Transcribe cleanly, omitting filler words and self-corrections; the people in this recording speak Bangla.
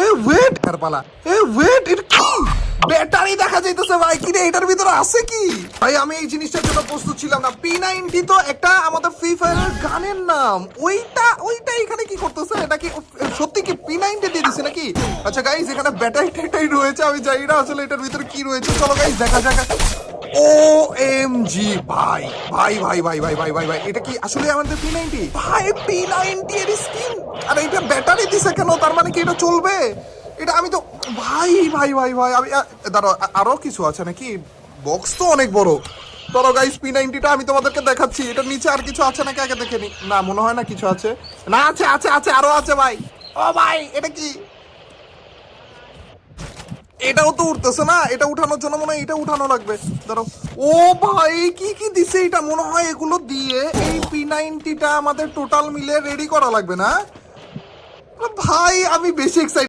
এ ওয়েট কারপালা, এ ওয়েট, এটা কি ব্যাটারি দেখা যাইতেছে ভাই? কি রে, এটার ভিতরে আছে কি ভাই? আমি এই জিনিসটার জন্য প্রস্তুত ছিলাম না। P90 তো একটা আমাদের ফ্রি ফায়ারের গানের নাম, ওইটা এখানে কি করতেছে? এটা কি সত্যি কি P90 দিয়ে দিছে নাকি? আচ্ছা গাইস, এখানে ব্যাটারি রয়েছে, আমি জানি না আসলে এটার ভিতরে কি রয়েছে। চলো গাইস দেখা যাক। OMG ভাই ভাই ভাই ভাই ভাই ভাই ভাই ভাই, এটা কি আসলে আমাদের P90? ভাই P90 এর স্কিন, আর এটা ব্যাটারি দিছে কেন? তার মানে কি এটা চলবে? এটা আমি তো ভাই ভাই ভাই ভাই আমি দাঁড়াও, আরো কিছু আছে নাকি? বক্স তো অনেক বড়। ধরো গাইস, P90টা আমি তোমাদেরকে দেখাচ্ছি। এটার নিচে আর কিছু আছে নাকি আগে দেখে নি। না, মনে হয় না কিছু আছে। না, আছে আছে আছে, আরো আছে ভাই। ও ভাই, এটা কি? এটাও তো উঠতেছে না। এটা উঠানোর জন্য মনে হয় এটা উঠানো লাগবে। ধরো। ও ভাই, কি কি দিছে এটা? মনে হয় এগুলো দিয়ে এই P90টা আমাদের টোটাল মিলে রেডি করা লাগবে না ভাই? আমি বেশি এক্সাইটেড।